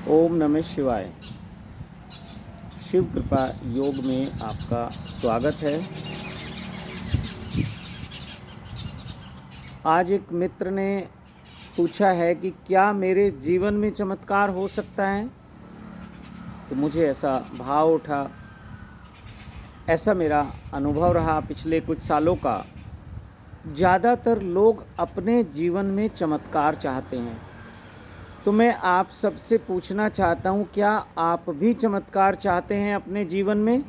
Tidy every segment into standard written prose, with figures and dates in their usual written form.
ओम नमः शिवाय। शिव कृपा योग में आपका स्वागत है। आज एक मित्र ने पूछा है कि क्या मेरे जीवन में चमत्कार हो सकता है। तो मुझे ऐसा भाव उठा, ऐसा मेरा अनुभव रहा पिछले कुछ सालों का। ज़्यादातर लोग अपने जीवन में चमत्कार चाहते हैं। तो मैं आप सबसे पूछना चाहता हूँ, क्या आप भी चमत्कार चाहते हैं अपने जीवन में?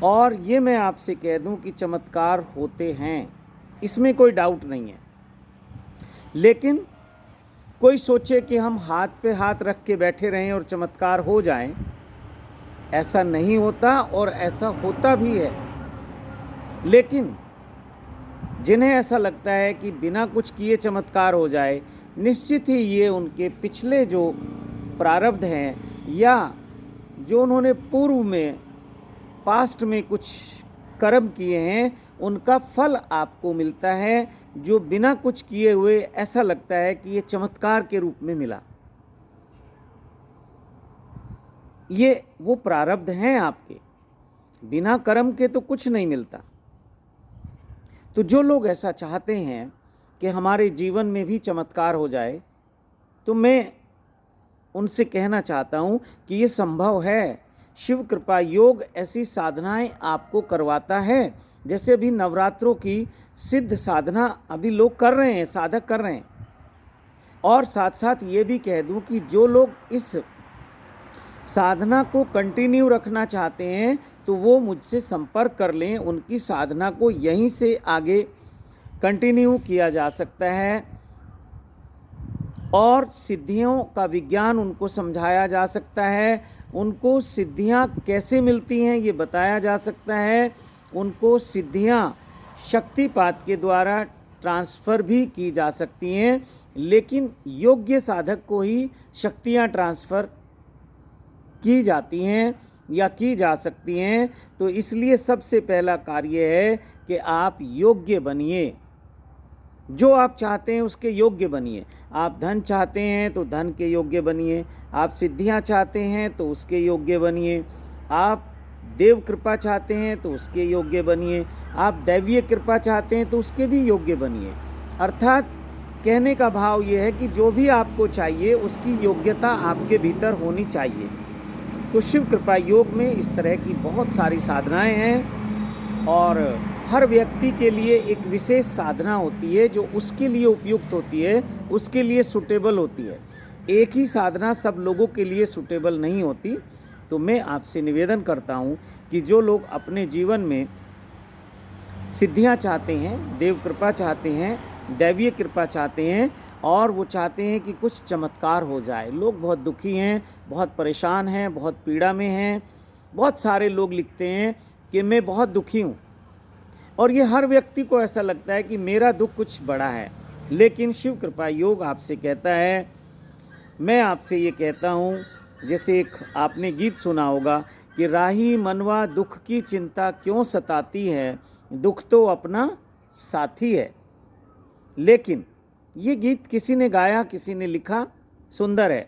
और ये मैं आपसे कह दूं कि चमत्कार होते हैं, इसमें कोई डाउट नहीं है। लेकिन कोई सोचे कि हम हाथ पे हाथ रख के बैठे रहें और चमत्कार हो जाएं, ऐसा नहीं होता और ऐसा होता भी है। लेकिन जिन्हें ऐसा लगता है कि बिना कुछ किए चमत्कार हो जाए, निश्चित ही ये उनके पिछले जो प्रारब्ध हैं या जो उन्होंने पूर्व में पास्ट में कुछ कर्म किए हैं, उनका फल आपको मिलता है, जो बिना कुछ किए हुए ऐसा लगता है कि ये चमत्कार के रूप में मिला। ये वो प्रारब्ध हैं आपके, बिना कर्म के तो कुछ नहीं मिलता। तो जो लोग ऐसा चाहते हैं कि हमारे जीवन में भी चमत्कार हो जाए, तो मैं उनसे कहना चाहता हूँ कि ये संभव है। शिव कृपा योग ऐसी साधनाएं आपको करवाता है, जैसे अभी नवरात्रों की सिद्ध साधना अभी लोग कर रहे हैं, साधक कर रहे हैं। और साथ साथ ये भी कह दूँ कि जो लोग इस साधना को कंटिन्यू रखना चाहते हैं, तो वो मुझसे संपर्क कर लें। उनकी साधना को यहीं से आगे कंटिन्यू किया जा सकता है और सिद्धियों का विज्ञान उनको समझाया जा सकता है। उनको सिद्धियां कैसे मिलती हैं ये बताया जा सकता है। उनको सिद्धियां शक्तिपात के द्वारा ट्रांसफ़र भी की जा सकती हैं, लेकिन योग्य साधक को ही शक्तियां ट्रांसफ़र की जाती हैं या की जा सकती हैं। तो इसलिए सबसे पहला कार्य है कि आप योग्य बनिए, जो आप चाहते हैं उसके योग्य बनिए। आप धन चाहते हैं तो धन के योग्य बनिए, आप सिद्धियां चाहते हैं तो उसके योग्य बनिए, आप देव कृपा चाहते हैं तो उसके योग्य बनिए, आप दैवीय कृपा चाहते हैं तो उसके भी योग्य बनिए। अर्थात कहने का भाव ये है कि जो भी आपको चाहिए उसकी योग्यता आपके भीतर होनी चाहिए। तो शिव कृपा योग में इस तरह की बहुत सारी साधनाएं हैं और हर व्यक्ति के लिए एक विशेष साधना होती है जो उसके लिए उपयुक्त होती है, उसके लिए सूटेबल होती है। एक ही साधना सब लोगों के लिए सूटेबल नहीं होती। तो मैं आपसे निवेदन करता हूँ कि जो लोग अपने जीवन में सिद्धियाँ चाहते हैं, देव कृपा चाहते हैं, दैवीय कृपा चाहते हैं और वो चाहते हैं कि कुछ चमत्कार हो जाए। लोग बहुत दुखी हैं, बहुत परेशान हैं, बहुत पीड़ा में हैं। बहुत सारे लोग लिखते हैं कि मैं बहुत दुखी हूँ, और ये हर व्यक्ति को ऐसा लगता है कि मेरा दुख कुछ बड़ा है। लेकिन शिव कृपा योग आपसे कहता है, मैं आपसे ये कहता हूँ, जैसे एक आपने गीत सुना होगा कि राही मनवा दुख की चिंता क्यों सताती है, दुख तो अपना साथी है। लेकिन ये गीत किसी ने गाया, किसी ने लिखा, सुंदर है,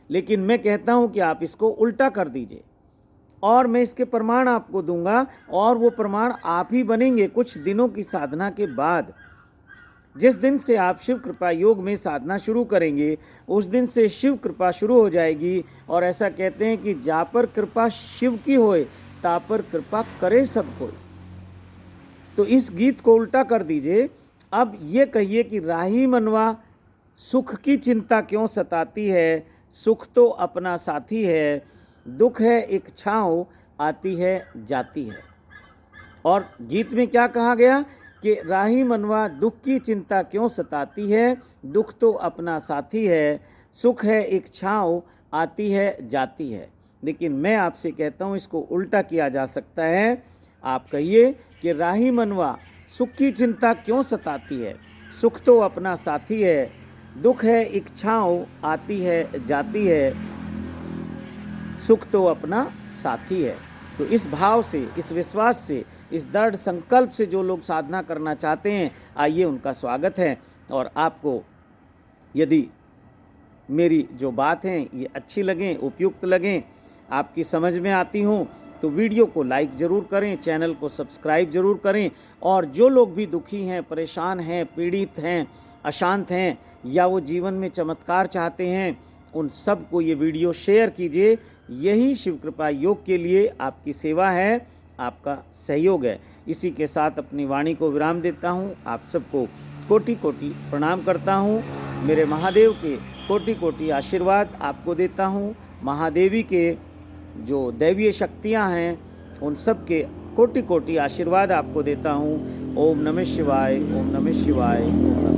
लेकिन मैं कहता हूँ कि आप इसको उल्टा कर दीजिए और मैं इसके प्रमाण आपको दूंगा, और वो प्रमाण आप ही बनेंगे कुछ दिनों की साधना के बाद। जिस दिन से आप शिव कृपा योग में साधना शुरू करेंगे, उस दिन से शिव कृपा शुरू हो जाएगी। और ऐसा कहते हैं कि जा पर कृपा शिव की होए, ता पर कृपा करे सब कोई। तो इस गीत को उल्टा कर दीजिए। अब ये कहिए कि राही मनवा सुख की चिंता क्यों सताती है, सुख तो अपना साथी है, दुख है एक छाँव आती है जाती है। और गीत में क्या कहा गया कि राही मनवा दुख की चिंता क्यों सताती है, दुख तो अपना साथी है, सुख है एक छाँव आती है जाती है। लेकिन मैं आपसे कहता हूँ इसको उल्टा किया जा सकता है। आप कहिए कि राही मनवा सुख की चिंता क्यों सताती है, सुख तो अपना साथी है, दुख है एक छाँव आती है जाती है, सुख तो अपना साथी है। तो इस भाव से, इस विश्वास से, इस दृढ़ संकल्प से जो लोग साधना करना चाहते हैं, आइए उनका स्वागत है। और आपको यदि मेरी जो बात है ये अच्छी लगें, उपयुक्त लगें, आपकी समझ में आती हों, तो वीडियो को लाइक ज़रूर करें, चैनल को सब्सक्राइब ज़रूर करें। और जो लोग भी दुखी हैं, परेशान हैं, पीड़ित हैं, अशांत हैं, या वो जीवन में चमत्कार चाहते हैं, उन सब को ये वीडियो शेयर कीजिए। यही शिव कृपा योग के लिए आपकी सेवा है, आपका सहयोग है। इसी के साथ अपनी वाणी को विराम देता हूँ। आप सबको कोटि कोटि प्रणाम करता हूँ। मेरे महादेव के कोटि कोटि आशीर्वाद आपको देता हूँ। महादेवी के जो दैवीय शक्तियाँ हैं उन सब के कोटि कोटि आशीर्वाद आपको देता हूँ। ओम नमः शिवाय, ओम नमः शिवाय, ओम नमः